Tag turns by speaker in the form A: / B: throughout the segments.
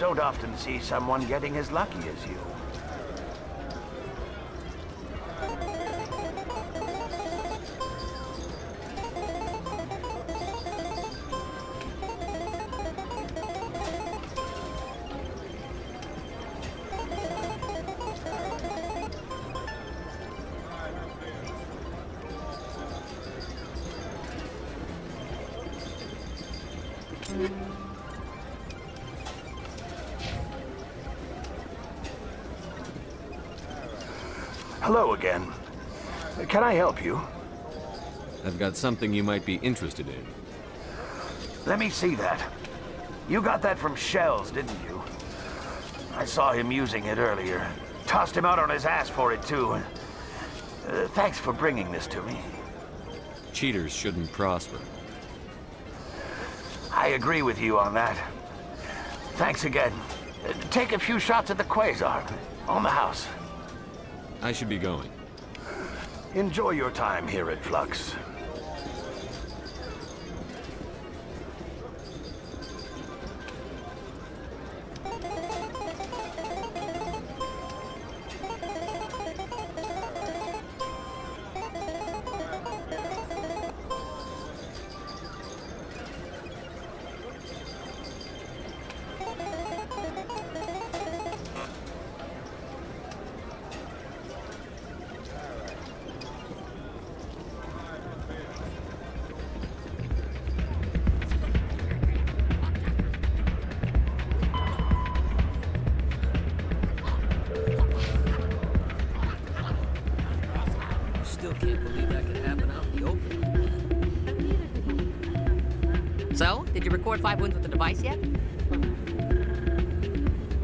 A: don't often see someone getting as lucky as you. Hello again. Can I help you?
B: I've got something you might be interested in.
A: Let me see that. You got that from Shells, didn't you? I saw him using it earlier. Tossed him out on his ass for it, too. Thanks for bringing this to me.
B: Cheaters shouldn't prosper.
A: I agree with you on that. Thanks again. Take a few shots at the quasar. On the house.
B: I should be going.
A: Enjoy your time here at Flux.
C: So, did you record 5 wounds with the device yet?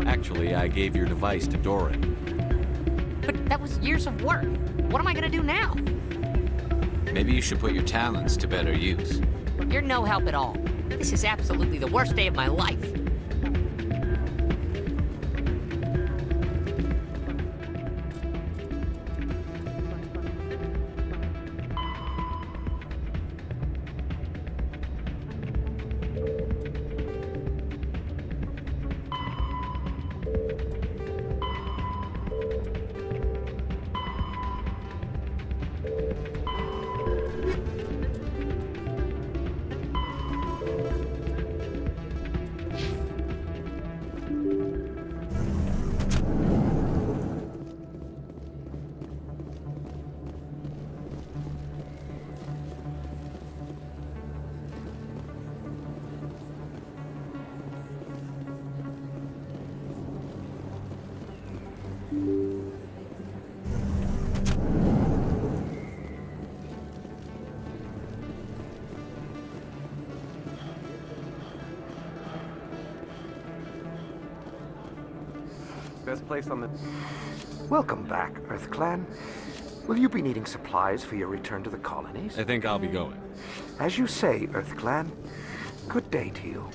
B: Actually, I gave your device to Doran.
C: But that was years of work. What am I gonna do now?
D: Maybe you should put your talents to better use.
C: You're no help at all. This is absolutely the worst day of my life.
E: Best place on the... Welcome back, Earth Clan. Will you be needing supplies for your return to the colonies?
B: I think I'll be going.
E: As you say, Earth Clan. Good day to you.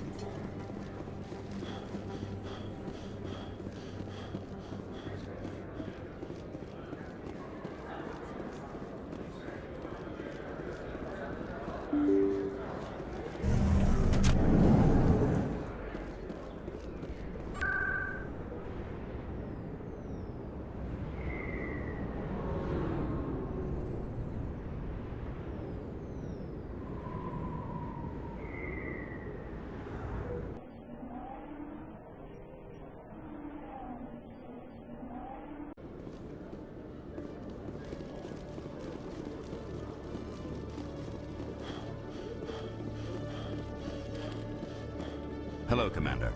F: Hello, Commander.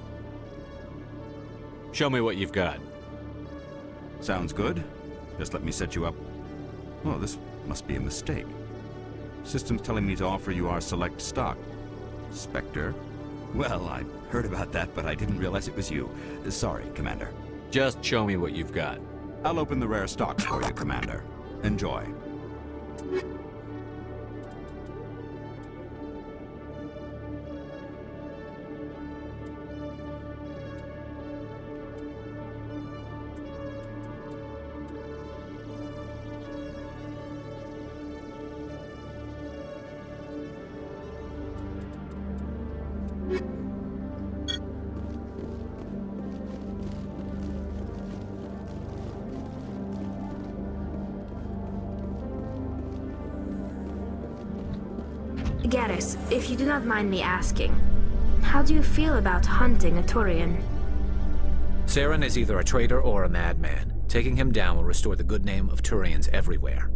B: Show me what you've got.
F: Sounds good. Just let me set you up. Oh, this must be a mistake. System's telling me to offer you our select stock. Spectre? Well, I heard about that, but I didn't realize it was you. Sorry, Commander.
B: Just show me what you've got.
F: I'll open the rare stock for you, Commander. Enjoy.
G: Garrus, if you do not mind me asking, how do you feel about hunting a Turian?
D: Saren is either a traitor or a madman. Taking him down will restore the good name of Turians everywhere.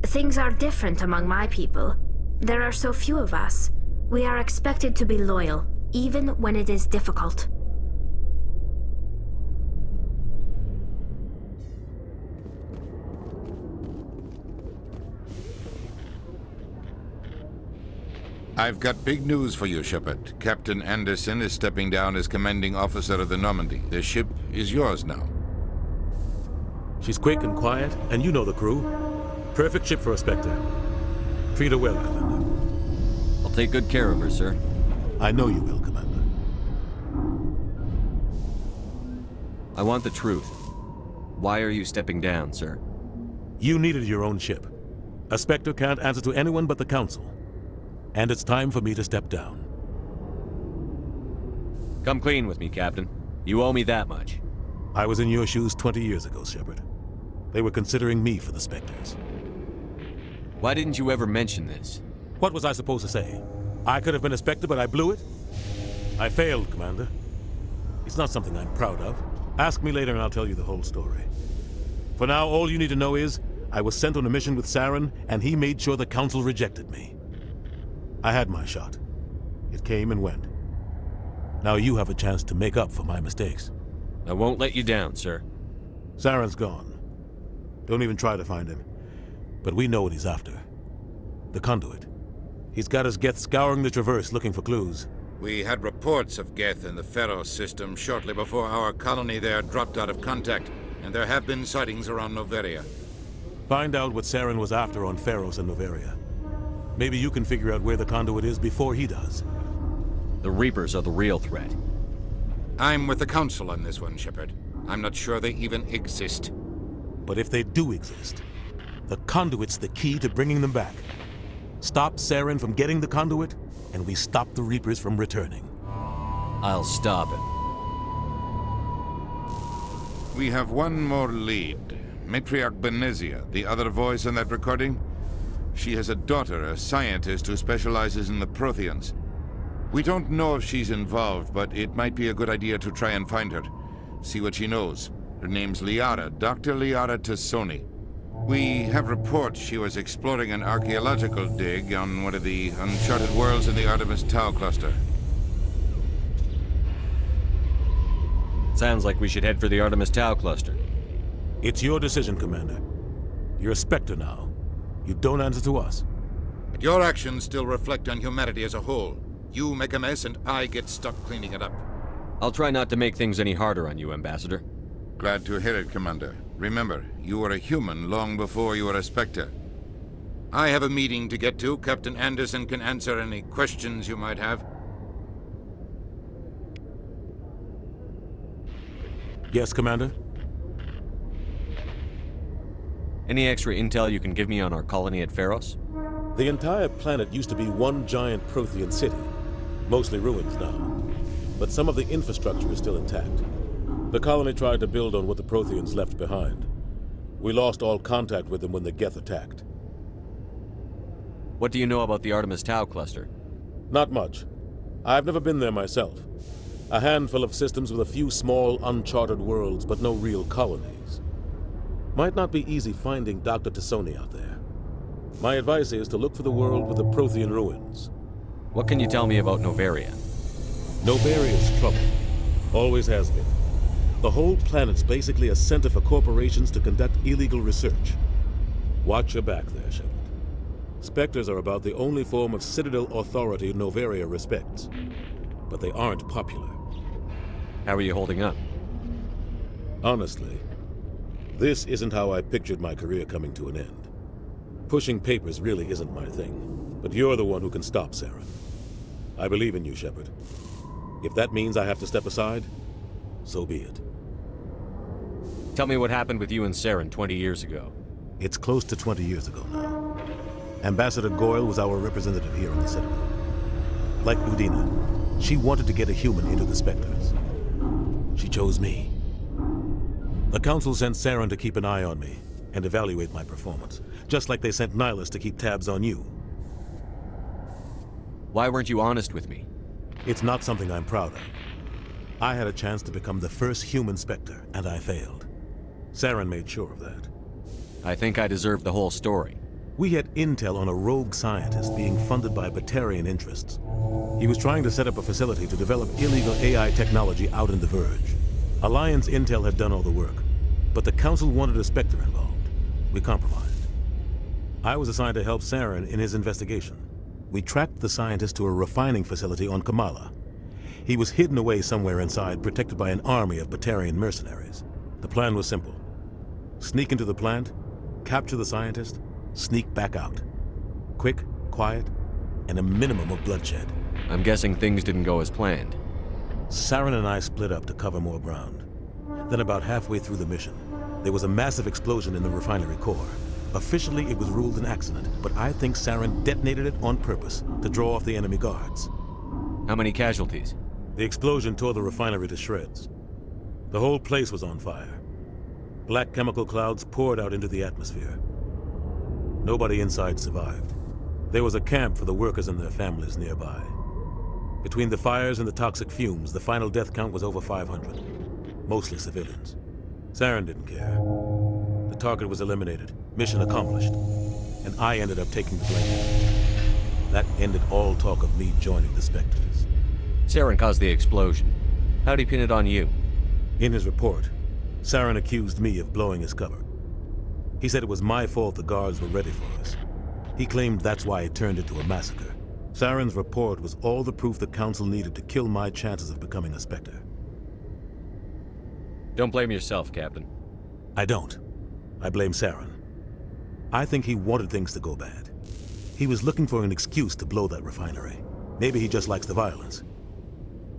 G: Things are different among my people. There are so few of us. We are expected to be loyal, even when it is difficult.
H: I've got big news for you, Shepard. Captain Anderson is stepping down as commanding officer of the Normandy. The ship is yours now.
I: She's quick and quiet, and you know the crew. Perfect ship for a Spectre. Treat her well, Commander.
B: I'll take good care of her, sir.
I: I know you will, Commander.
B: I want the truth. Why are you stepping down, sir?
I: You needed your own ship. A Spectre can't answer to anyone but the Council. And it's time for me to step down.
B: Come clean with me, Captain. You owe me that much.
I: I was in your shoes 20 years ago, Shepard. They were considering me for the Spectres.
B: Why didn't you ever mention this?
I: What was I supposed to say? I could have been a Spectre, but I blew it? I failed, Commander. It's not something I'm proud of. Ask me later and I'll tell you the whole story. For now, all you need to know is, I was sent on a mission with Saren, and he made sure the Council rejected me. I had my shot. It came and went. Now you have a chance to make up for my mistakes.
B: I won't let you down, sir.
I: Saren's gone. Don't even try to find him. But we know what he's after. The conduit. He's got his Geth scouring the Traverse looking for clues.
H: We had reports of Geth in the Pharos system shortly before our colony there dropped out of contact, and there have been sightings around Noveria.
I: Find out what Saren was after on Pharos and Noveria. Maybe you can figure out where the conduit is before he does.
B: The Reapers are the real threat.
H: I'm with the Council on this one, Shepard. I'm not sure they even exist.
I: But if they do exist, the conduit's the key to bringing them back. Stop Saren from getting the conduit, and we stop the Reapers from returning.
B: I'll stop it.
H: We have one more lead. Matriarch Benezia, the other voice in that recording. She has a daughter, a scientist who specializes in the Protheans. We don't know if she's involved, but it might be a good idea to try and find her. See what she knows. Her name's Liara, Dr. Liara Tassoni. We have reports she was exploring an archaeological dig on one of the uncharted worlds in the Artemis Tau cluster.
B: Sounds like we should head for the Artemis Tau cluster.
I: It's your decision, Commander. You're a Spectre now. You don't answer to us.
H: But your actions still reflect on humanity as a whole. You make a mess and I get stuck cleaning it up.
B: I'll try not to make things any harder on you, Ambassador.
H: Glad to hear it, Commander. Remember, you were a human long before you were a Spectre. I have a meeting to get to. Captain Anderson can answer any questions you might have.
I: Yes, Commander?
B: Any extra intel you can give me on our colony at Pharos?
I: The entire planet used to be one giant Prothean city. Mostly ruins now. But some of the infrastructure is still intact. The colony tried to build on what the Protheans left behind. We lost all contact with them when the Geth attacked.
B: What do you know about the Artemis Tau cluster?
I: Not much. I've never been there myself. A handful of systems with a few small, uncharted worlds, but no real colonies. Might not be easy finding Dr. Tassoni out there. My advice is to look for the world with the Prothean ruins.
B: What can you tell me about Noveria?
I: Noveria's trouble. Always has been. The whole planet's basically a center for corporations to conduct illegal research. Watch your back there, Shepard. Spectres are about the only form of Citadel authority Noveria respects. But they aren't popular.
B: How are you holding up?
I: Honestly, this isn't how I pictured my career coming to an end. Pushing papers really isn't my thing, but you're the one who can stop Saren. I believe in you, Shepard. If that means I have to step aside, so be it.
B: Tell me what happened with you and Saren 20 years ago.
I: It's close to 20 years ago now. Ambassador Goyle was our representative here on the Citadel. Like Udina, she wanted to get a human into the Spectres. She chose me. The Council sent Saren to keep an eye on me and evaluate my performance, just like they sent Nihilus to keep tabs on you.
B: Why weren't you honest with me?
I: It's not something I'm proud of. I had a chance to become the first human Spectre, and I failed. Saren made sure of that.
B: I think I deserve the whole story.
I: We had intel on a rogue scientist being funded by Batarian interests. He was trying to set up a facility to develop illegal AI technology out in the Verge. Alliance intel had done all the work, but the Council wanted a Spectre involved. We compromised. I was assigned to help Saren in his investigation. We tracked the scientist to a refining facility on Kamala. He was hidden away somewhere inside, protected by an army of Batarian mercenaries. The plan was simple. Sneak into the plant, capture the scientist, sneak back out. Quick, quiet, and a minimum of bloodshed.
B: I'm guessing things didn't go as planned.
I: Saren and I split up to cover more ground. Then about halfway through the mission, there was a massive explosion in the refinery core. Officially, it was ruled an accident, but I think Saren detonated it on purpose to draw off the enemy guards.
B: How many casualties?
I: The explosion tore the refinery to shreds. The whole place was on fire. Black chemical clouds poured out into the atmosphere. Nobody inside survived. There was a camp for the workers and their families nearby. Between the fires and the toxic fumes, the final death count was over 500. Mostly civilians. Saren didn't care. The target was eliminated, mission accomplished, and I ended up taking the blame. That ended all talk of me joining the Spectres.
B: Saren caused the explosion. How'd he pin it on you?
I: In his report, Saren accused me of blowing his cover. He said it was my fault the guards were ready for us. He claimed that's why it turned into a massacre. Saren's report was all the proof the Council needed to kill my chances of becoming a Spectre.
B: Don't blame yourself, Captain.
I: I don't. I blame Saren. I think he wanted things to go bad. He was looking for an excuse to blow that refinery. Maybe he just likes the violence.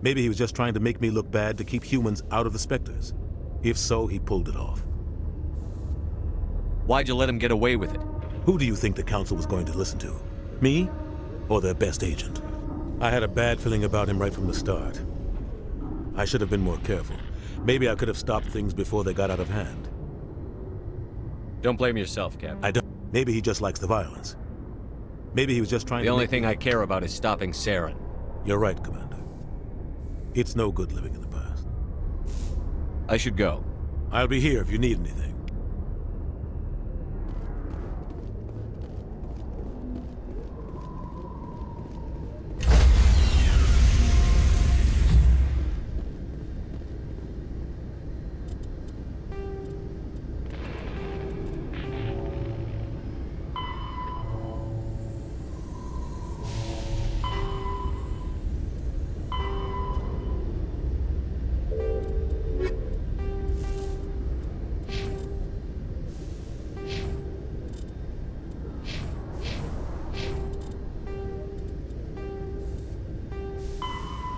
I: Maybe he was just trying to make me look bad to keep humans out of the Spectres. If so, he pulled it off.
B: Why'd you let him get away with it?
I: Who do you think the Council was going to listen to? Me? Or their best agent? I had a bad feeling about him right from the start. I should have been more careful. Maybe I could have stopped things before they got out of hand.
B: Don't blame yourself, Captain.
I: I don't. Maybe he just likes the violence. Maybe he was just trying to...
B: The only thing I care about is stopping Saren.
I: You're right, Commander. It's no good living in the past.
B: I should go.
I: I'll be here if you need anything.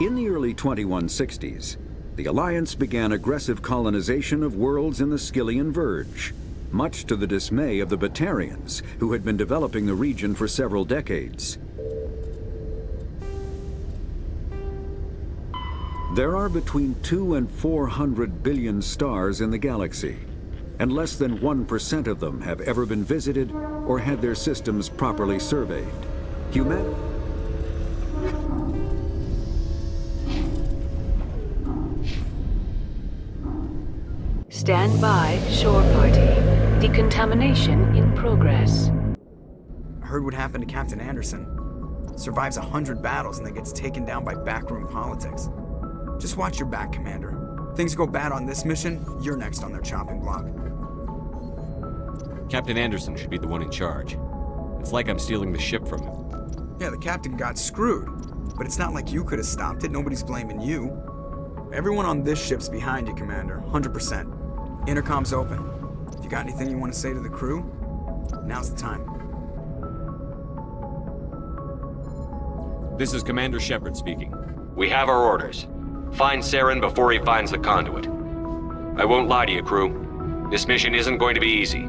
J: In the early 2160s, the Alliance began aggressive colonization of worlds in the Skyllian Verge, much to the dismay of the Batarians, who had been developing the region for several decades. There are between 200 and 400 billion stars in the galaxy, and less than 1% of them have ever been visited or had their systems properly surveyed.
K: Stand by, shore party. Decontamination in progress.
L: I heard what happened to Captain Anderson. Survives 100 battles and then gets taken down by backroom politics. Just watch your back, Commander. Things go bad on this mission, you're next on their chopping block.
B: Captain Anderson should be the one in charge. It's like I'm stealing the ship from him.
L: Yeah, the captain got screwed. But it's not like you could have stopped it. Nobody's blaming you. Everyone on this ship's behind you, Commander. 100%. Intercom's open. If you got anything you want to say to the crew, now's the time.
B: This is Commander Shepard speaking. We have our orders. Find Saren before he finds the conduit. I won't lie to you, crew. This mission isn't going to be easy.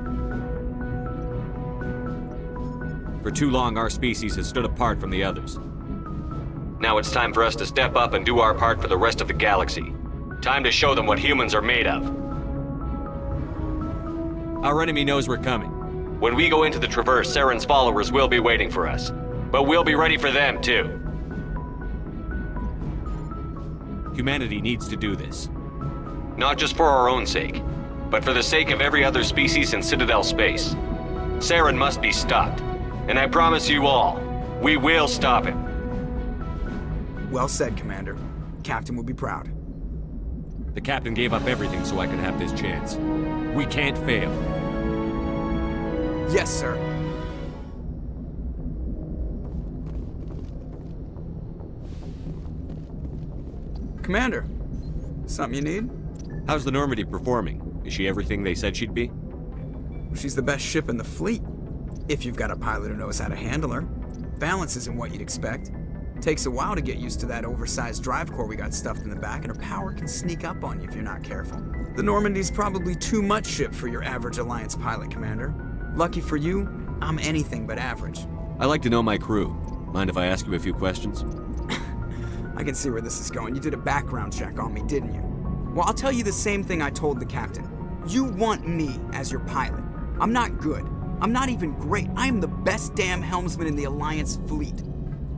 B: For too long, our species has stood apart from the others. Now it's time for us to step up and do our part for the rest of the galaxy. Time to show them what humans are made of. Our enemy knows we're coming. When we go into the Traverse, Saren's followers will be waiting for us. But we'll be ready for them, too. Humanity needs to do this. Not just for our own sake, but for the sake of every other species in Citadel space. Saren must be stopped. And I promise you all, we will stop him.
L: Well said, Commander. Captain will be proud.
B: The captain gave up everything so I could have this chance. We can't fail.
L: Yes, sir. Commander, something you need?
B: How's the Normandy performing? Is she everything they said she'd be?
L: She's the best ship in the fleet. If you've got a pilot who knows how to handle her. Balance isn't what you'd expect. Takes a while to get used to that oversized drive core we got stuffed in the back, and her power can sneak up on you if you're not careful. The Normandy's probably too much ship for your average Alliance pilot, Commander. Lucky for you, I'm anything but average.
B: I like to know my crew. Mind if I ask you a few questions?
L: I can see where this is going. You did a background check on me, didn't you? Well, I'll tell you the same thing I told the captain. You want me as your pilot. I'm not good. I'm not even great. I am the best damn helmsman in the Alliance fleet.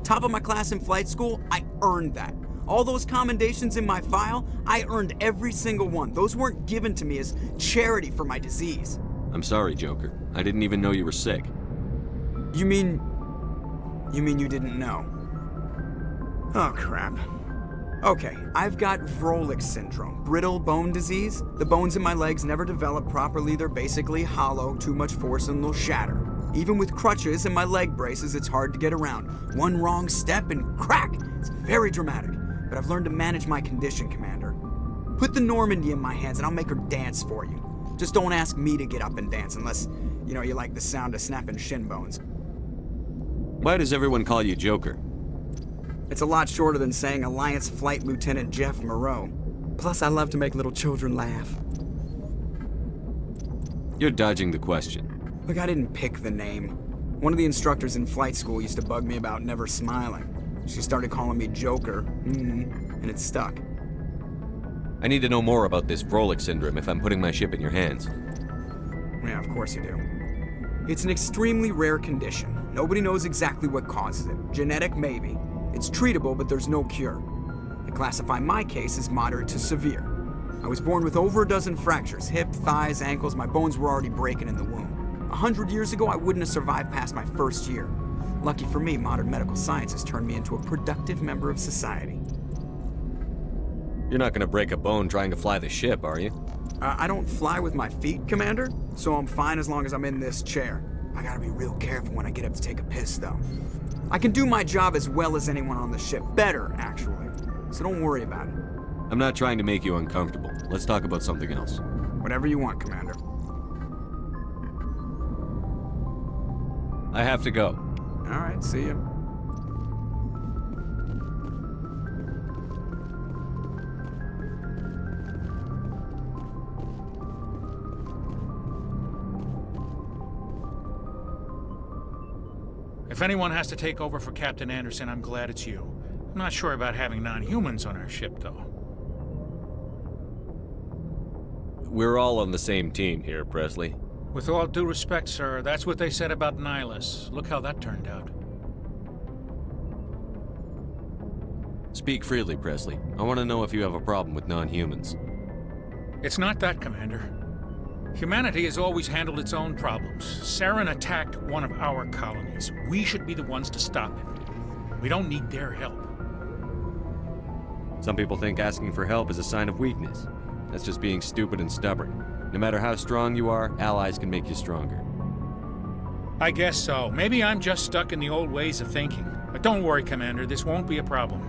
L: Top of my class in flight school, I earned that. All those commendations in my file, I earned every single one. Those weren't given to me as charity for my disease.
B: I'm sorry, Joker. I didn't even know you were sick.
L: You mean you didn't know? Oh, crap. Okay, I've got Vrolik syndrome, brittle bone disease. The bones in my legs never develop properly. They're basically hollow, too much force and they'll shatter. Even with crutches and my leg braces, it's hard to get around. One wrong step and crack! It's very dramatic. But I've learned to manage my condition, Commander. Put the Normandy in my hands and I'll make her dance for you. Just don't ask me to get up and dance unless, you like the sound of snapping shin bones.
B: Why does everyone call you Joker?
L: It's a lot shorter than saying Alliance Flight Lieutenant Jeff Moreau. Plus, I love to make little children laugh.
B: You're dodging the question.
L: Look, I didn't pick the name. One of the instructors in flight school used to bug me about never smiling. She started calling me Joker, and it stuck.
B: I need to know more about this Vrolik syndrome if I'm putting my ship in your hands.
L: Yeah, of course you do. It's an extremely rare condition. Nobody knows exactly what causes it. Genetic, maybe. It's treatable, but there's no cure. I classify my case as moderate to severe. I was born with over a dozen fractures, hip, thighs, ankles. My bones were already breaking in the womb. 100 years ago, I wouldn't have survived past my first year. Lucky for me, modern medical science has turned me into a productive member of society.
B: You're not gonna break a bone trying to fly the ship, are you?
L: I don't fly with my feet, Commander, so I'm fine as long as I'm in this chair. I gotta be real careful when I get up to take a piss, though. I can do my job as well as anyone on the ship. Better, actually. So don't worry about it.
B: I'm not trying to make you uncomfortable. Let's talk about something else.
L: Whatever you want, Commander.
B: I have to go.
L: All right, see you.
M: If anyone has to take over for Captain Anderson, I'm glad it's you. I'm not sure about having non-humans on our ship, though.
B: We're all on the same team here, Presley.
M: With all due respect, sir, that's what they said about Nihilus. Look how that turned out.
B: Speak freely, Presley. I want to know if you have a problem with non-humans.
M: It's not that, Commander. Humanity has always handled its own problems. Saren attacked one of our colonies. We should be the ones to stop him. We don't need their help.
B: Some people think asking for help is a sign of weakness. That's just being stupid and stubborn. No matter how strong you are, allies can make you stronger.
M: I guess so. Maybe I'm just stuck in the old ways of thinking. But don't worry, Commander, this won't be a problem.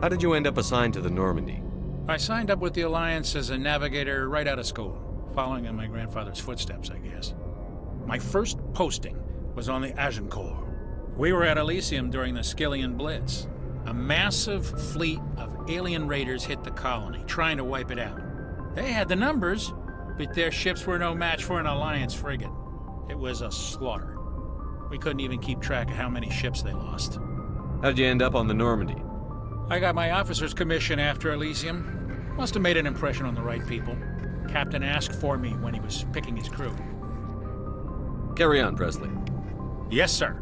B: How did you end up assigned to the Normandy?
M: I signed up with the Alliance as a navigator right out of school. Following in my grandfather's footsteps, I guess. My first posting was on the Agincourt. We were at Elysium during the Skillian Blitz. A massive fleet of alien raiders hit the colony, trying to wipe it out. They had the numbers, but their ships were no match for an Alliance frigate. It was a slaughter. We couldn't even keep track of how many ships they lost.
B: How'd you end up on the Normandy?
M: I got my officer's commission after Elysium. Must have made an impression on the right people. Captain asked for me when he was picking his crew.
B: Carry on, Presley.
M: Yes, sir.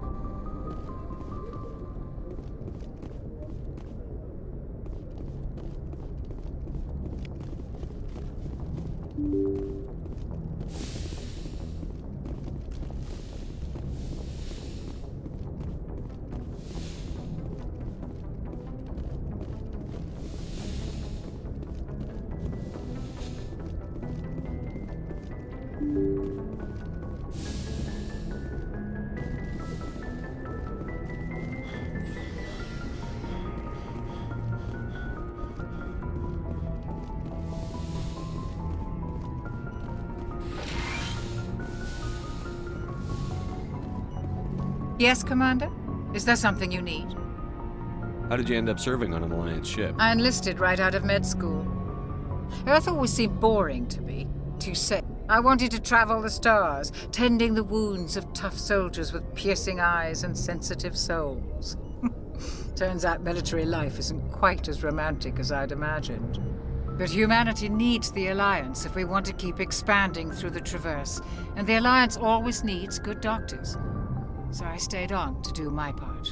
N: Yes, Commander? Is there something you need?
B: How did you end up serving on an Alliance ship?
N: I enlisted right out of med school. Earth always seemed boring to me, too safe. I wanted to travel the stars, tending the wounds of tough soldiers with piercing eyes and sensitive souls. Turns out military life isn't quite as romantic as I'd imagined. But humanity needs the Alliance if we want to keep expanding through the Traverse, and the Alliance always needs good doctors. So I stayed on to do my part.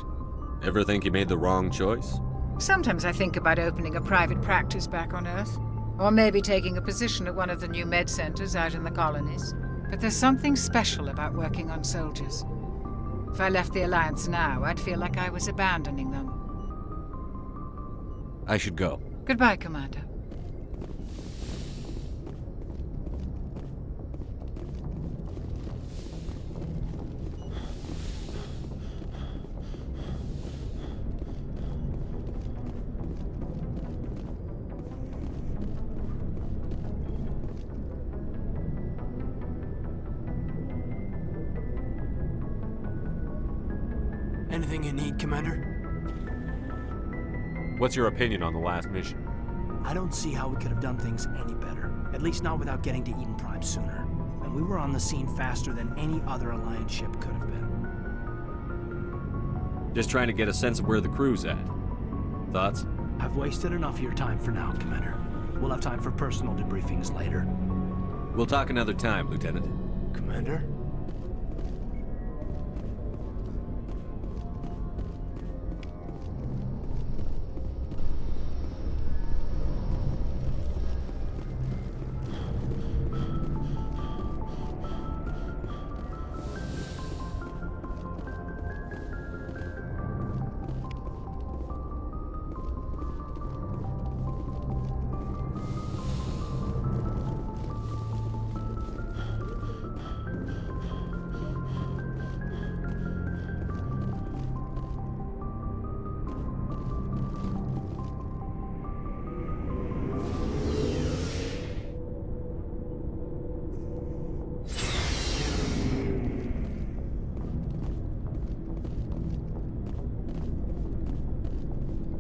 B: Ever think you made the wrong choice?
N: Sometimes I think about opening a private practice back on Earth. Or maybe taking a position at one of the new med centers out in the colonies. But there's something special about working on soldiers. If I left the Alliance now, I'd feel like I was abandoning them.
B: I should go.
N: Goodbye, Commander.
O: Anything you need, Commander?
B: What's your opinion on the last mission?
O: I don't see how we could have done things any better. At least not without getting to Eden Prime sooner. And we were on the scene faster than any other Alliance ship could have been.
B: Just trying to get a sense of where the crew's at. Thoughts?
O: I've wasted enough of your time for now, Commander. We'll have time for personal debriefings later.
B: We'll talk another time, Lieutenant.
O: Commander?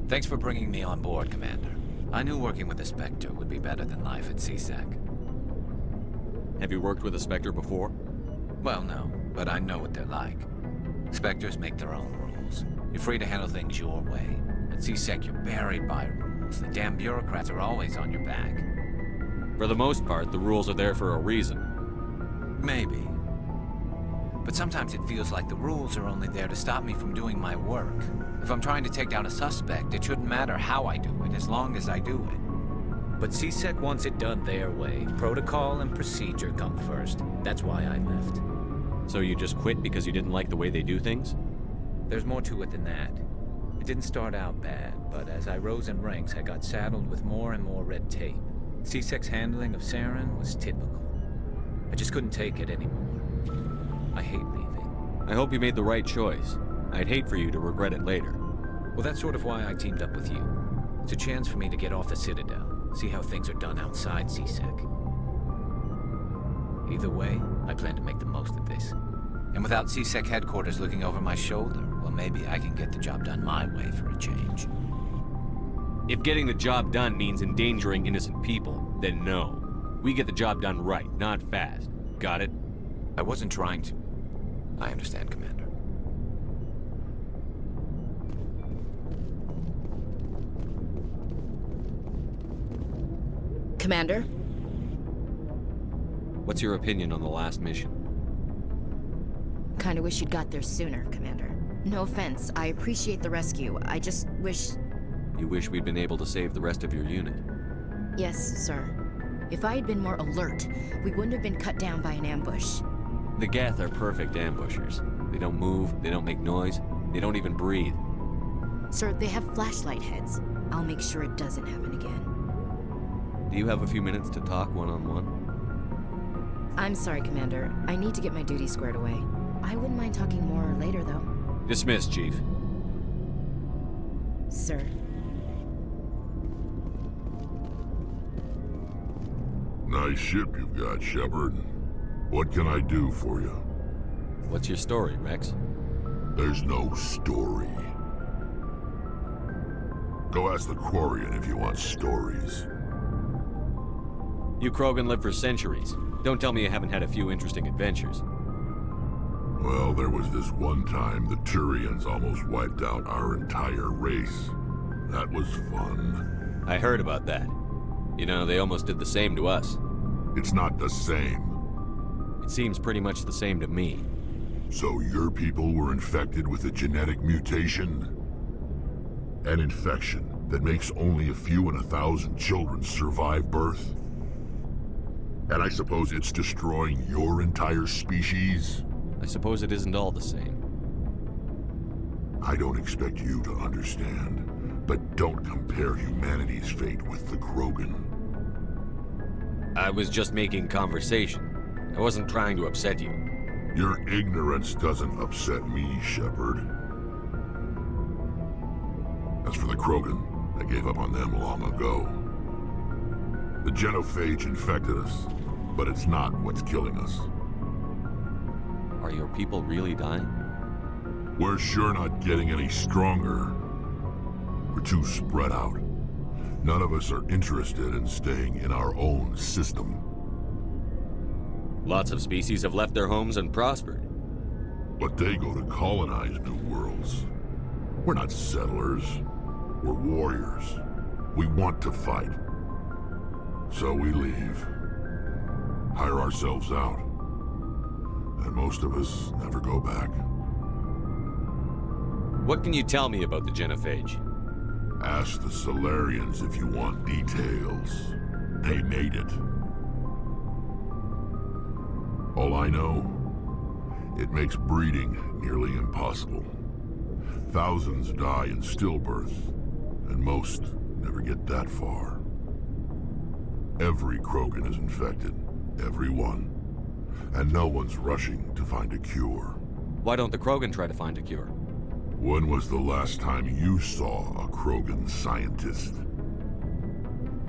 D: Thanks for bringing me on board, Commander. I knew working with a Spectre would be better than life at CSEC.
B: Have you worked with a Spectre before?
D: Well, no, but I know what they're like. Spectres make their own rules. You're free to handle things your way. At CSEC, you're buried by rules. The damn bureaucrats are always on your back.
B: For the most part, the rules are there for a reason.
D: Maybe. But sometimes it feels like the rules are only there to stop me from doing my work. If I'm trying to take down a suspect, it shouldn't matter how I do it, as long as I do it. But CSEC wants it done their way. Protocol and procedure come first. That's why I left.
B: So you just quit because you didn't like the way they do things?
D: There's more to it than that. It didn't start out bad, but as I rose in ranks, I got saddled with more and more red tape. CSEC's handling of Saren was typical. I just couldn't take it anymore. I hate leaving.
B: I hope you made the right choice. I'd hate for you to regret it later.
D: Well, that's sort of why I teamed up with you. It's a chance for me to get off the Citadel, see how things are done outside CSEC. Either way, I plan to make the most of this. And without CSEC headquarters looking over my shoulder, well, maybe I can get the job done my way for a change.
B: If getting the job done means endangering innocent people, then no. We get the job done right, not fast. Got it?
D: I wasn't trying to. I understand, Commander.
P: Commander?
B: What's your opinion on the last mission?
P: Kinda wish you'd got there sooner, Commander. No offense, I appreciate the rescue. I just wish...
B: You wish we'd been able to save the rest of your unit?
P: Yes, sir. If I had been more alert, we wouldn't have been cut down by an ambush.
B: The Geth are perfect ambushers. They don't move, they don't make noise, they don't even breathe.
P: Sir, they have flashlight heads. I'll make sure it doesn't happen again.
B: Do you have a few minutes to talk one-on-one?
P: I'm sorry, Commander. I need to get my duty squared away. I wouldn't mind talking more later, though.
B: Dismissed, Chief.
P: Sir.
Q: Nice ship you've got, Shepard. What can I do for you?
B: What's your story, Rex?
Q: There's no story. Go ask the Quarian if you want stories.
B: You Krogan live for centuries. Don't tell me you haven't had a few interesting adventures.
Q: Well, there was this one time the Turians almost wiped out our entire race. That was fun.
B: I heard about that. You know, they almost did the same to us.
Q: It's not the same.
B: It seems pretty much the same to me.
Q: So your people were infected with a genetic mutation? An infection that makes only a few in 1,000 children survive birth? And I suppose it's destroying your entire species?
B: I suppose it isn't all the same.
Q: I don't expect you to understand, but don't compare humanity's fate with the Krogan.
B: I was just making conversation. I wasn't trying to upset you.
Q: Your ignorance doesn't upset me, Shepard. As for the Krogan, I gave up on them long ago. The genophage infected us, but it's not what's killing us.
B: Are your people really dying?
Q: We're sure not getting any stronger. We're too spread out. None of us are interested in staying in our own system.
B: Lots of species have left their homes and prospered.
Q: But they go to colonize new worlds. We're not settlers. We're warriors. We want to fight. So we leave. Hire ourselves out. And most of us never go back.
B: What can you tell me about the genophage?
Q: Ask the Solarians if you want details. They made it. All I know, it makes breeding nearly impossible. Thousands die in stillbirth, and most never get that far. Every Krogan is infected. Every one. And no one's rushing to find a cure.
B: Why don't the Krogan try to find a cure?
Q: When was the last time you saw a Krogan scientist?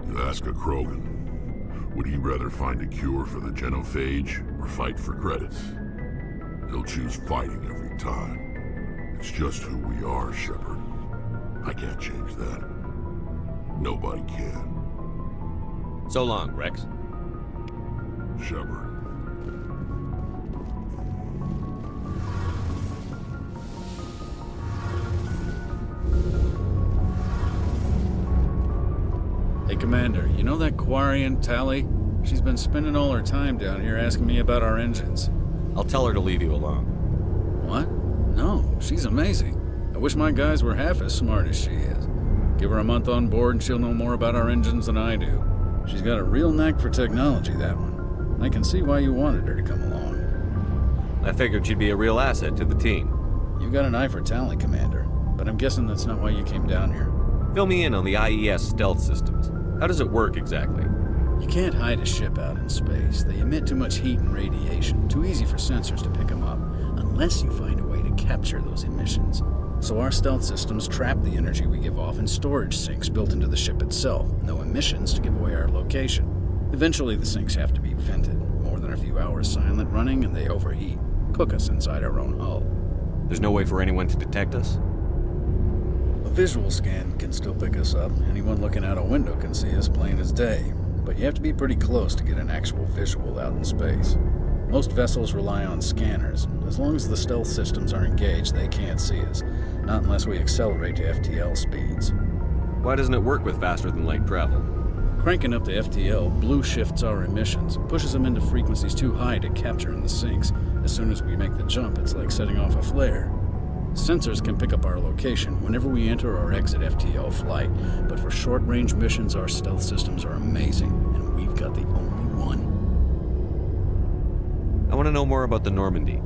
Q: You ask a Krogan, would he rather find a cure for the genophage or fight for credits? He'll choose fighting every time. It's just who we are, Shepard. I can't change that. Nobody can.
B: So long, Rex.
Q: Shepard.
M: Hey, Commander, you know that Quarian, Tally? She's been spending all her time down here asking me about our engines.
B: I'll tell her to leave you alone.
M: What? No, she's amazing. I wish my guys were half as smart as she is. Give her a month on board and she'll know more about our engines than I do. She's got a real knack for technology, that one. I can see why you wanted her to come along.
B: I figured she'd be a real asset to the team.
M: You've got an eye for talent, Commander, but I'm guessing that's not why you came down here.
B: Fill me in on the IES stealth systems. How does it work exactly?
M: You can't hide a ship out in space. They emit too much heat and radiation. Too easy for sensors to pick them up, unless you find a way to capture those emissions. So our stealth systems trap the energy we give off in storage sinks built into the ship itself. No emissions to give away our location. Eventually the sinks have to be vented. More than a few hours silent running and they overheat. Cook us inside our own hull.
B: There's no way for anyone to detect us?
M: A visual scan can still pick us up. Anyone looking out a window can see us plain as day. But you have to be pretty close to get an actual visual out in space. Most vessels rely on scanners. As long as the stealth systems are engaged, they can't see us. Not unless we accelerate to FTL speeds.
B: Why doesn't it work with faster-than-light travel?
M: Cranking up the FTL blue shifts our emissions, pushes them into frequencies too high to capture in the sinks. As soon as we make the jump, it's like setting off a flare. Sensors can pick up our location whenever we enter or exit FTL flight, but for short-range missions, our stealth systems are amazing, and we've got the only one.
B: I want to know more about the Normandy.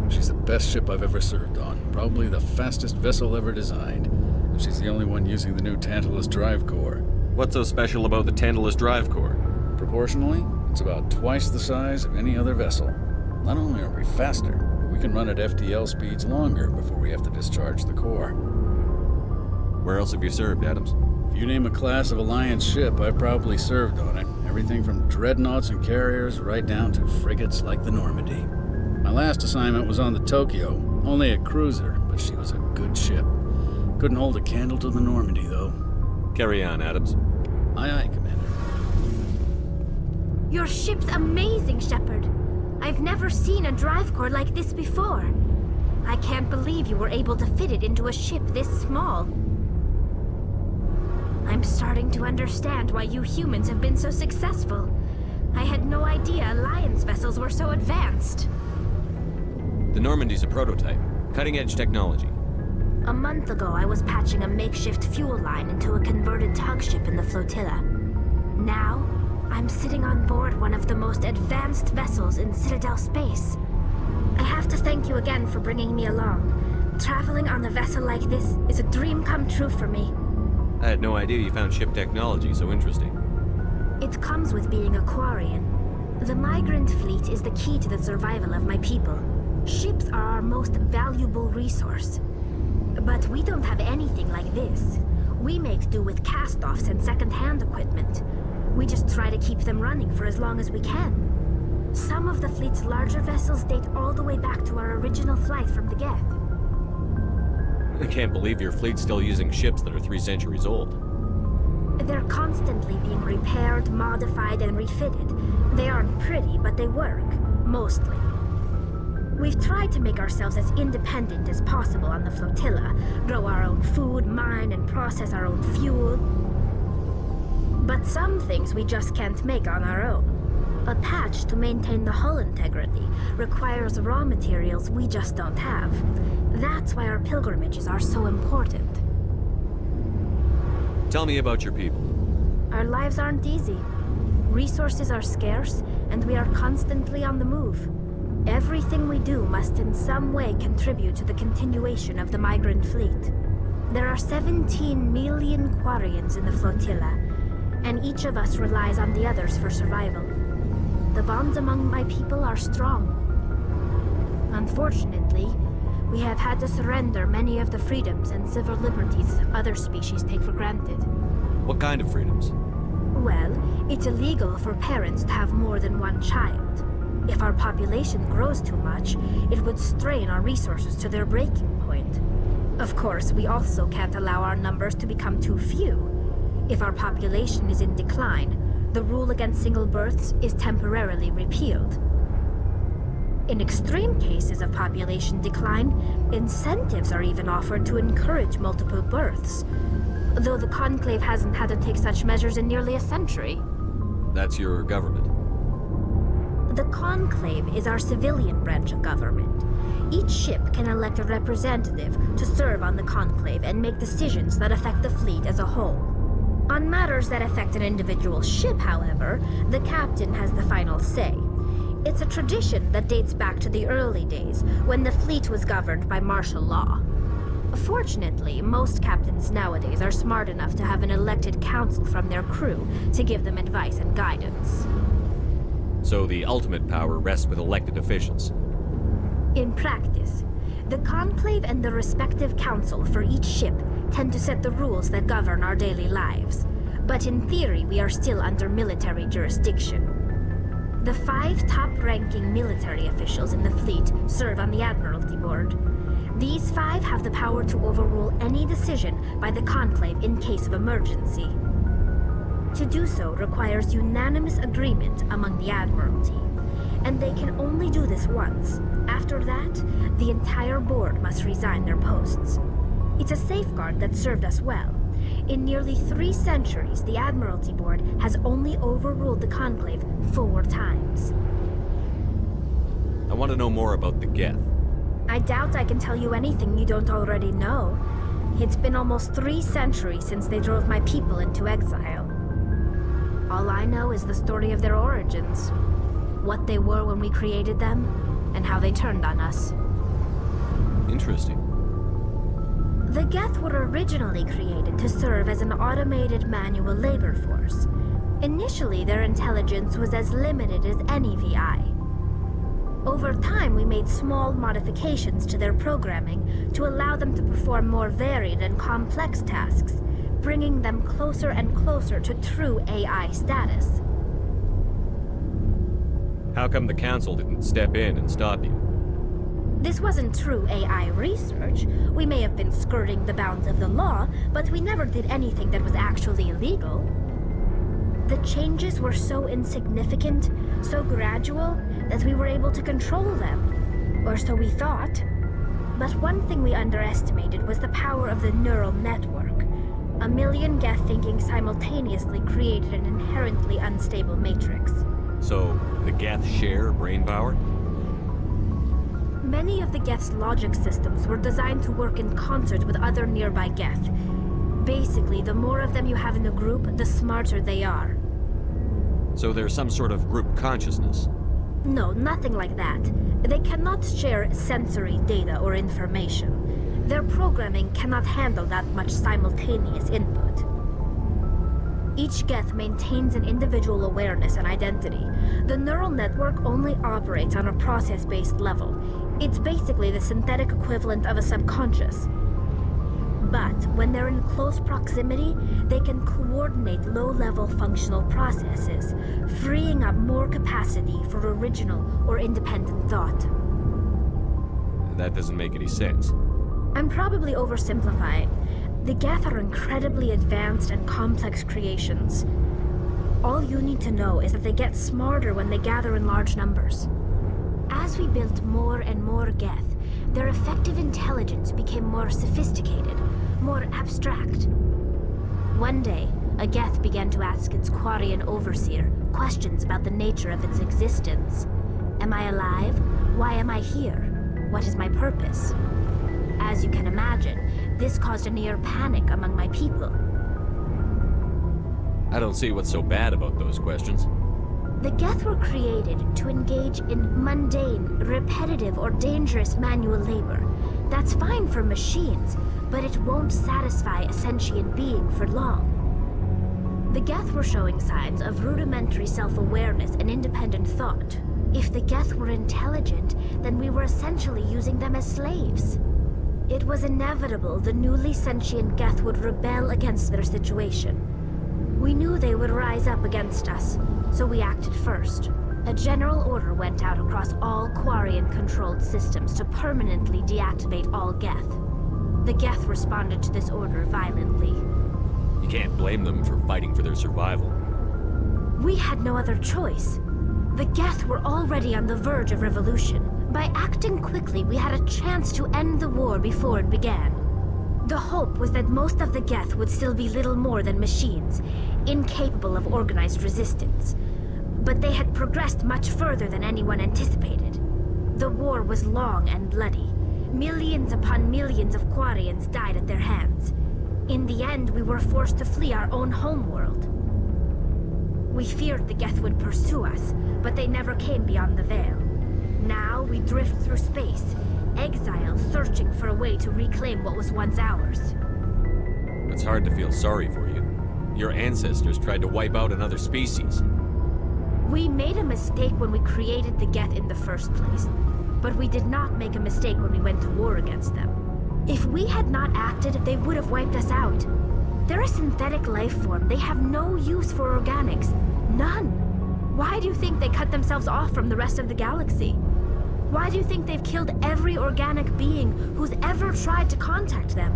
M: She's the best ship I've ever served on, probably the fastest vessel ever designed. And she's the only one using the new Tantalus drive core.
B: What's so special about the Tantalus drive core?
M: Proportionally, it's about twice the size of any other vessel. Not only are we faster, we can run at FTL speeds longer before we have to discharge the core.
B: Where else have you served, Adams?
M: If you name a class of Alliance ship, I've probably served on it. Everything from dreadnoughts and carriers right down to frigates like the Normandy. My last assignment was on the Tokyo, only a cruiser,
R: but she was a good ship. Couldn't hold a candle to the Normandy, though.
B: Carry on, Adams.
R: Aye, aye, Commander.
G: Your ship's amazing, Shepard. I've never seen a drive core like this before. I can't believe you were able to fit it into a ship this small. I'm starting to understand why you humans have been so successful. I had no idea Alliance vessels were so advanced.
B: The Normandy's a prototype. Cutting-edge technology.
G: A month ago, I was patching a makeshift fuel line into a converted tug ship in the flotilla. Now, I'm sitting on board one of the most advanced vessels in Citadel space. I have to thank you again for bringing me along. Traveling on a vessel like this is a dream come true for me.
B: I had no idea you found ship technology so interesting.
G: It comes with being a Quarian. The migrant fleet is the key to the survival of my people. Ships are our most valuable resource. But we don't have anything like this. We make do with cast-offs and second-hand equipment. We just try to keep them running for as long as we can. Some of the fleet's larger vessels date all the way back to our original flight from the Geth.
B: I can't believe your fleet's still using ships that are 3 centuries old.
G: They're constantly being repaired, modified, and refitted. They aren't pretty, but they work. Mostly. We've tried to make ourselves as independent as possible on the flotilla, grow our own food, mine, and process our own fuel. But some things we just can't make on our own. A patch to maintain the hull integrity requires raw materials we just don't have. That's why our pilgrimages are so important.
B: Tell me about your people.
G: Our lives aren't easy. Resources are scarce, and we are constantly on the move. Everything we do must in some way contribute to the continuation of the migrant fleet. There are 17 million Quarians in the flotilla, and each of us relies on the others for survival. The bonds among my people are strong. Unfortunately, we have had to surrender many of the freedoms and civil liberties other species take for granted.
B: What kind of freedoms?
G: Well, it's illegal for parents to have more than one child. If our population grows too much, it would strain our resources to their breaking point. Of course, we also can't allow our numbers to become too few. If our population is in decline, the rule against single births is temporarily repealed. In extreme cases of population decline, incentives are even offered to encourage multiple births, though the Conclave hasn't had to take such measures in nearly a century.
B: That's your government.
G: The Conclave is our civilian branch of government. Each ship can elect a representative to serve on the Conclave and make decisions that affect the fleet as a whole. On matters that affect an individual ship, however, the captain has the final say. It's a tradition that dates back to the early days, when the fleet was governed by martial law. Fortunately, most captains nowadays are smart enough to have an elected council from their crew to give them advice and guidance.
B: So the ultimate power rests with elected officials.
G: In practice, the Conclave and the respective council for each ship tend to set the rules that govern our daily lives. But in theory, we are still under military jurisdiction. The 5 top-ranking military officials in the fleet serve on the Admiralty Board. These 5 have the power to overrule any decision by the Conclave in case of emergency. To do so requires unanimous agreement among the Admiralty, and they can only do this once. After that, the entire board must resign their posts. It's a safeguard that served us well. In nearly 3 centuries, the Admiralty Board has only overruled the Conclave 4 times.
B: I want to know more about the Geth.
G: I doubt I can tell you anything you don't already know. It's been almost 3 centuries since they drove my people into exile. All I know is the story of their origins, what they were when we created them, and how they turned on us.
B: Interesting.
G: The Geth were originally created to serve as an automated manual labor force. Initially, their intelligence was as limited as any VI. Over time, we made small modifications to their programming to allow them to perform more varied and complex tasks, bringing them closer and closer to true AI status.
B: How come the Council didn't step in and stop you?
G: This wasn't true AI research. We may have been skirting the bounds of the law, but we never did anything that was actually illegal. The changes were so insignificant, so gradual, that we were able to control them. Or so we thought. But one thing we underestimated was the power of the neural network. A million Geth thinking simultaneously created an inherently unstable matrix.
B: So, the Geth share brain power?
G: Many of the Geth's logic systems were designed to work in concert with other nearby Geth. Basically, the more of them you have in a group, the smarter they are.
B: So there's some sort of group consciousness?
G: No, nothing like that. They cannot share sensory data or information. Their programming cannot handle that much simultaneous input. Each Geth maintains an individual awareness and identity. The neural network only operates on a process-based level. It's basically the synthetic equivalent of a subconscious. But when they're in close proximity, they can coordinate low-level functional processes, freeing up more capacity for original or independent thought.
B: That doesn't make any sense.
G: I'm probably oversimplifying. The Geth are incredibly advanced and complex creations. All you need to know is that they get smarter when they gather in large numbers. As we built more and more Geth, their effective intelligence became more sophisticated, more abstract. One day, a Geth began to ask its Quarian overseer questions about the nature of its existence. Am I alive? Why am I here? What is my purpose? As you can imagine, this caused a near panic among my people.
B: I don't see what's so bad about those questions.
G: The Geth were created to engage in mundane, repetitive, or dangerous manual labor. That's fine for machines, but it won't satisfy a sentient being for long. The Geth were showing signs of rudimentary self-awareness and independent thought. If the Geth were intelligent, then we were essentially using them as slaves. It was inevitable the newly sentient Geth would rebel against their situation. We knew they would rise up against us, so we acted first. A general order went out across all Quarian-controlled systems to permanently deactivate all Geth. The Geth responded to this order violently.
B: You can't blame them for fighting for their survival.
G: We had no other choice. The Geth were already on the verge of revolution. By acting quickly, we had a chance to end the war before it began. The hope was that most of the Geth would still be little more than machines, incapable of organized resistance. But they had progressed much further than anyone anticipated. The war was long and bloody. Millions upon millions of Quarians died at their hands. In the end, we were forced to flee our own homeworld. We feared the Geth would pursue us, but they never came beyond the Veil. Now we drift through space, exile searching for a way to reclaim what was once ours.
B: It's hard to feel sorry for you. Your ancestors tried to wipe out another species.
G: We made a mistake when we created the Geth in the first place, but we did not make a mistake when we went to war against them. If we had not acted, they would have wiped us out. They're a synthetic life form. They have no use for organics. None. Why do you think they cut themselves off from the rest of the galaxy? Why do you think they've killed every organic being who's ever tried to contact them?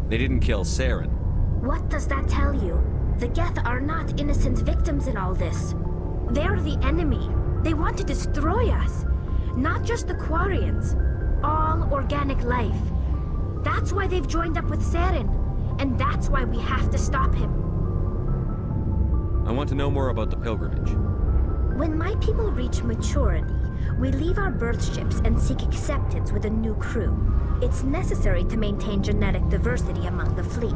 B: They didn't kill Saren.
G: What does that tell you? The Geth are not innocent victims in all this. They're the enemy. They want to destroy us. Not just the Quarians. All organic life. That's why they've joined up with Saren. And that's why we have to stop him.
B: I want to know more about the pilgrimage.
G: When my people reach maturity, we leave our birth ships and seek acceptance with a new crew. It's necessary to maintain genetic diversity among the fleet.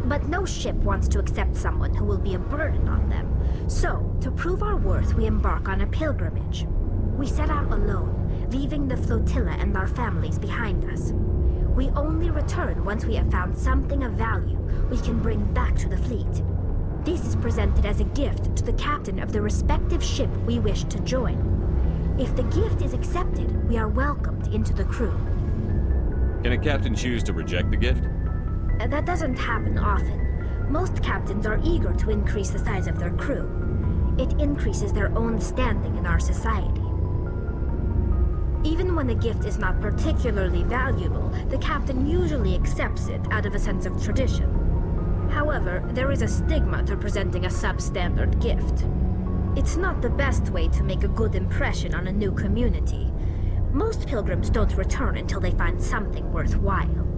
G: But no ship wants to accept someone who will be a burden on them. So, to prove our worth, we embark on a pilgrimage. We set out alone, leaving the flotilla and our families behind us. We only return once we have found something of value we can bring back to the fleet. This is presented as a gift to the captain of the respective ship we wish to join. If the gift is accepted, we are welcomed into the crew.
B: Can a captain choose to reject the gift?
G: That doesn't happen often. Most captains are eager to increase the size of their crew. It increases their own standing in our society. Even when a gift is not particularly valuable, the captain usually accepts it out of a sense of tradition. However, there is a stigma to presenting a substandard gift. It's not the best way to make a good impression on a new community. Most pilgrims don't return until they find something worthwhile.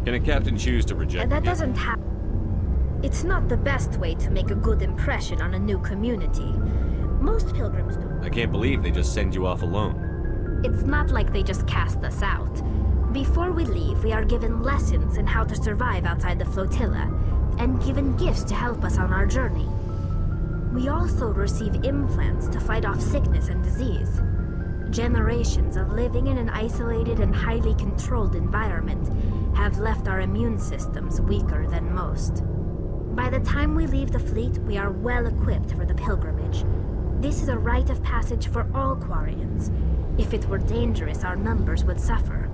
B: Can a captain choose to reject
G: That doesn't happen. It's not the best way to make a good impression on a new community. Most pilgrims don't.
B: I can't believe they just send you off alone.
G: It's not like they just cast us out. Before we leave, we are given lessons in how to survive outside the flotilla, and given gifts to help us on our journey. We also receive implants to fight off sickness and disease. Generations of living in an isolated and highly controlled environment have left our immune systems weaker than most. By the time we leave the fleet, we are well equipped for the pilgrimage. This is a rite of passage for all Quarians. If it were dangerous, our numbers would suffer.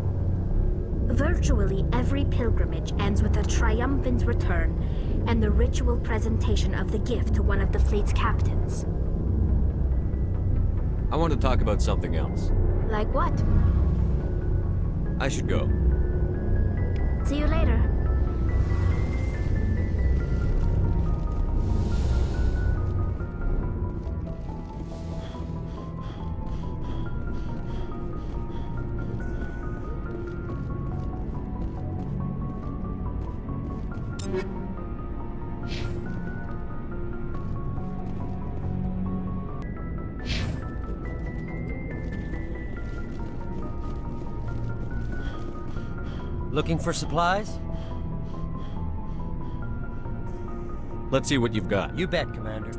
G: Virtually every pilgrimage ends with a triumphant return and the ritual presentation of the gift to one of the fleet's captains.
B: I want to talk about something else.
G: Like what?
B: I should go.
G: See you later.
S: Looking for supplies?
B: Let's see what you've got.
S: You bet, Commander.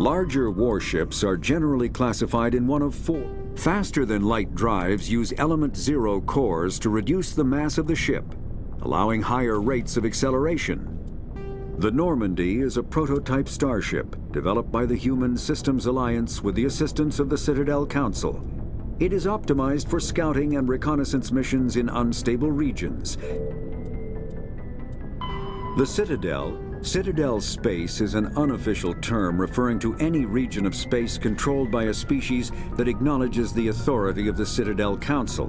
J: Larger warships are generally classified in one of four. Faster-than-light drives use Element Zero cores to reduce the mass of the ship, allowing higher rates of acceleration. The Normandy is a prototype starship developed by the Human Systems Alliance with the assistance of the Citadel Council. It is optimized for scouting and reconnaissance missions in unstable regions. The Citadel space is an unofficial term referring to any region of space controlled by a species that acknowledges the authority of the Citadel Council.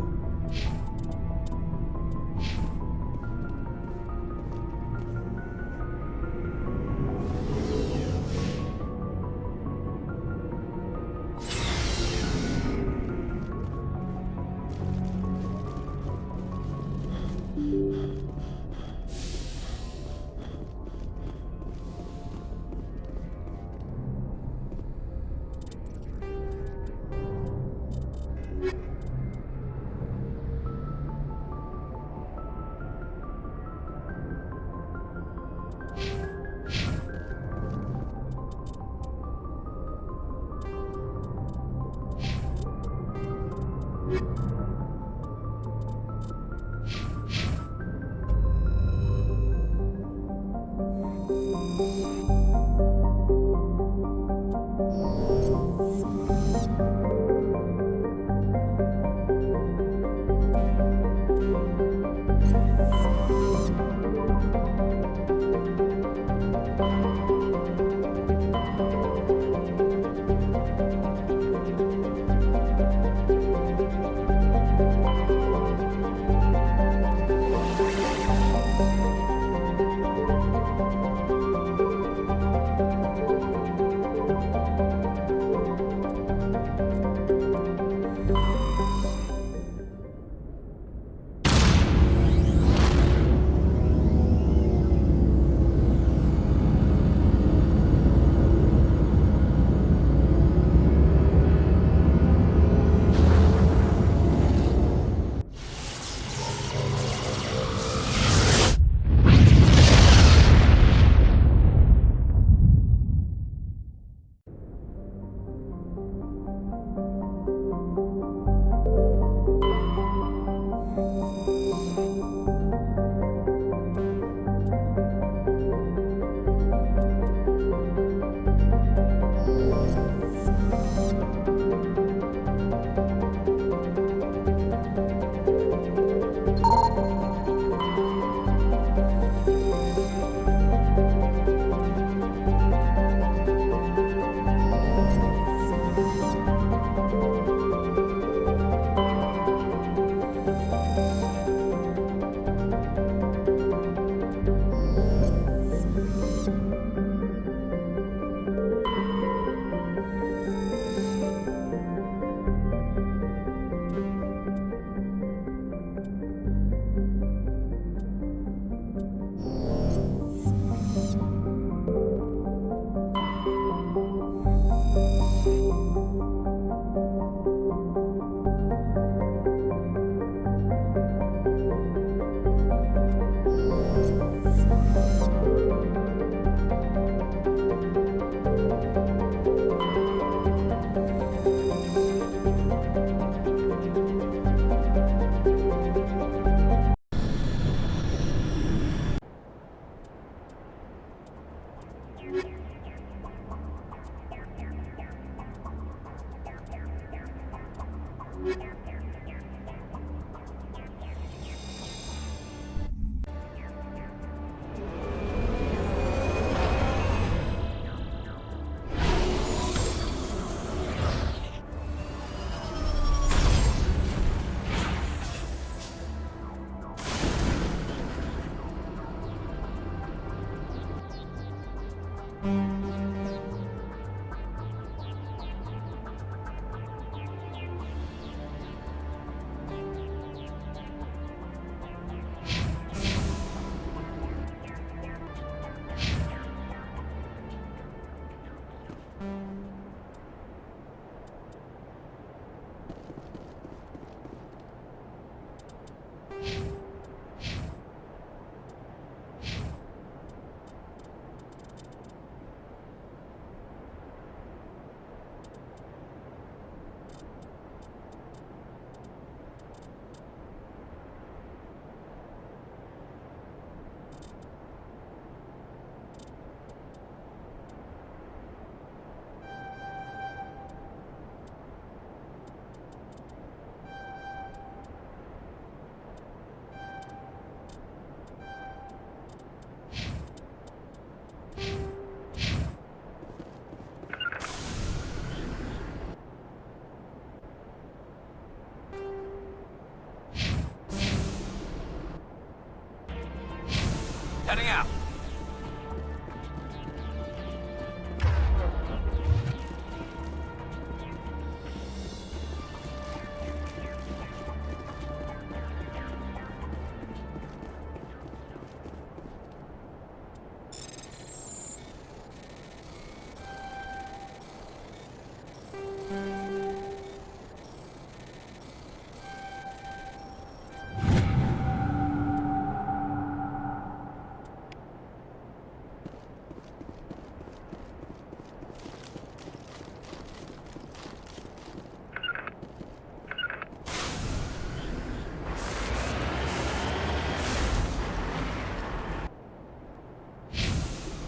D: Heading out.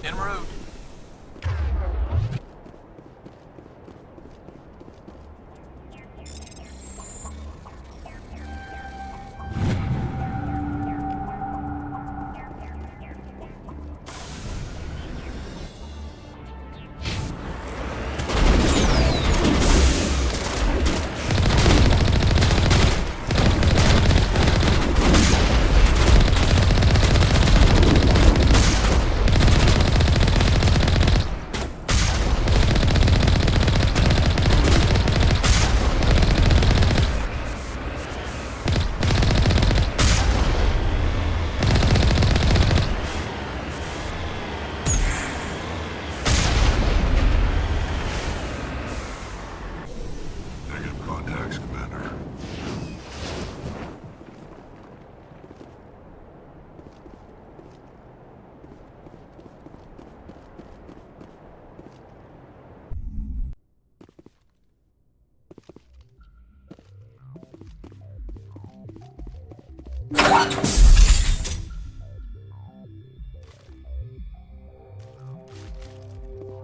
D: En route.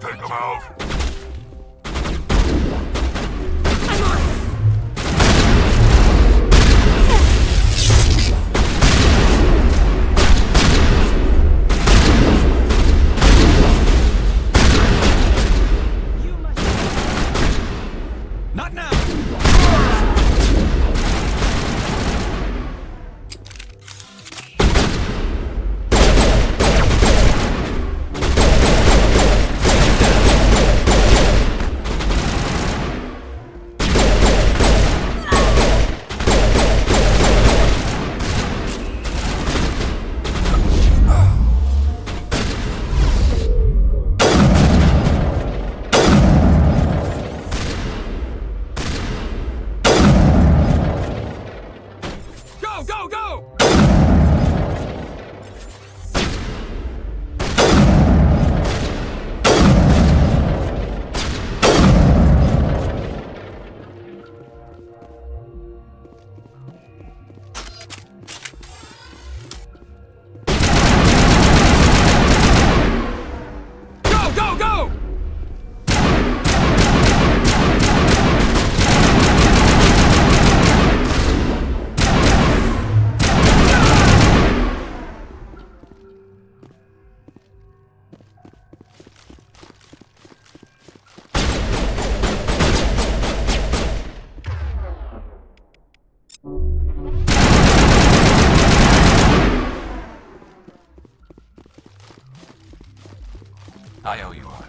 Q: Take them out.
D: Not now! Go, go! Go, go, go! I owe you one.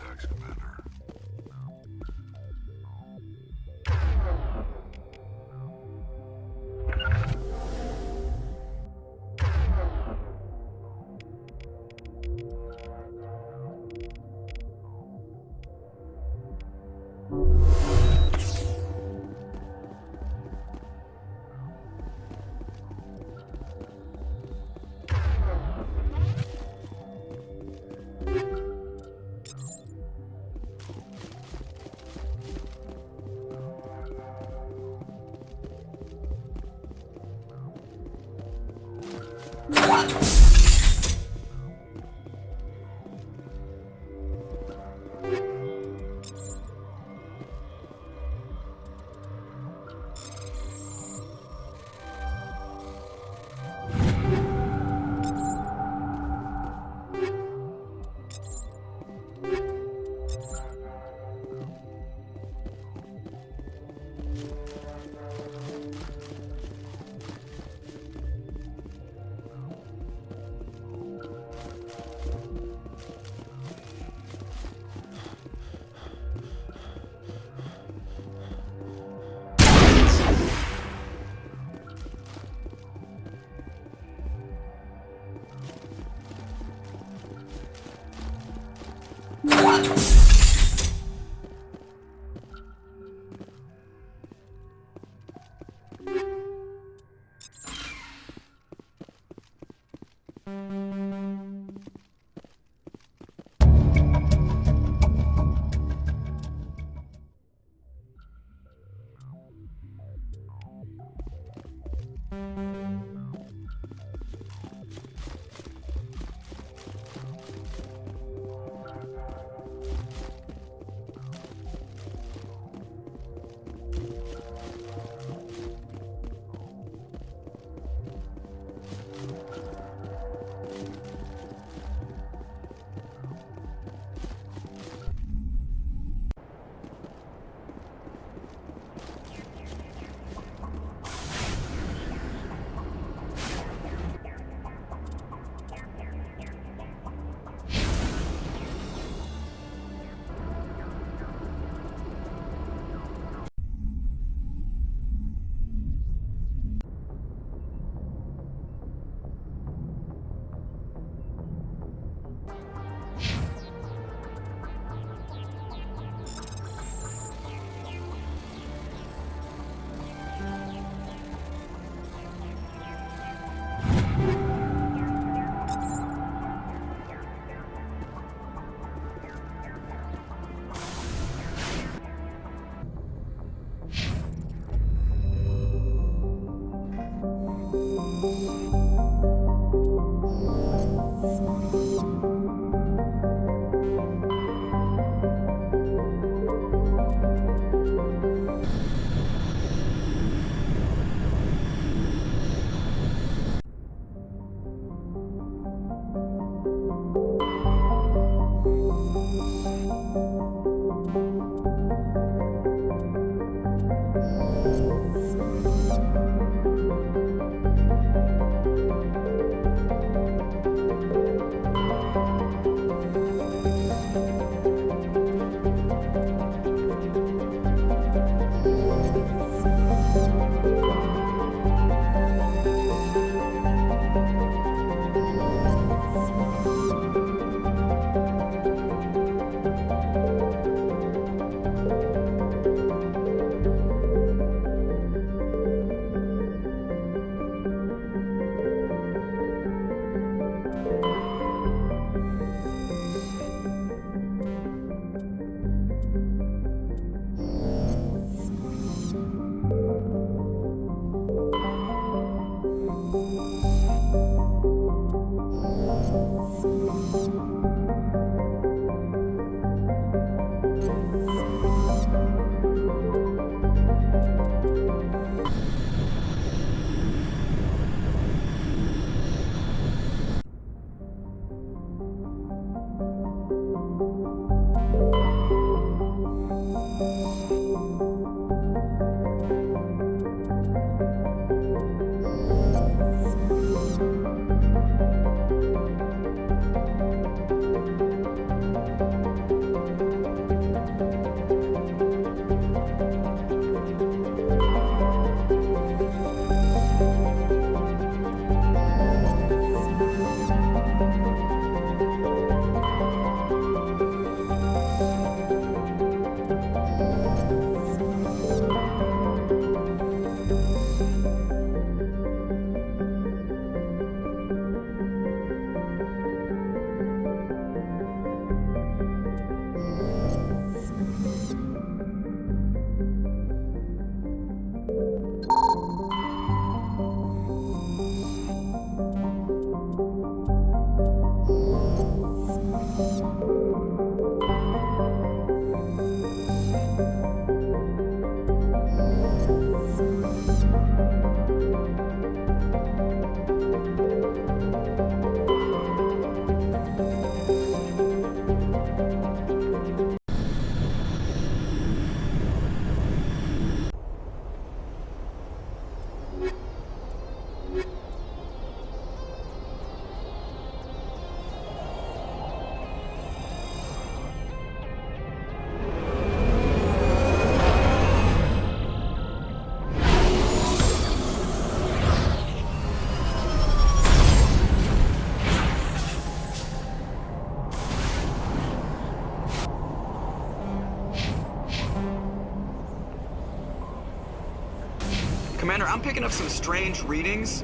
L: Commander, I'm picking up some strange readings.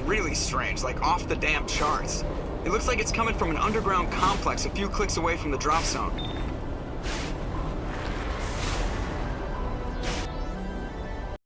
L: Really strange, like off the damn charts. It looks like it's coming from an underground complex a few clicks away from the drop zone.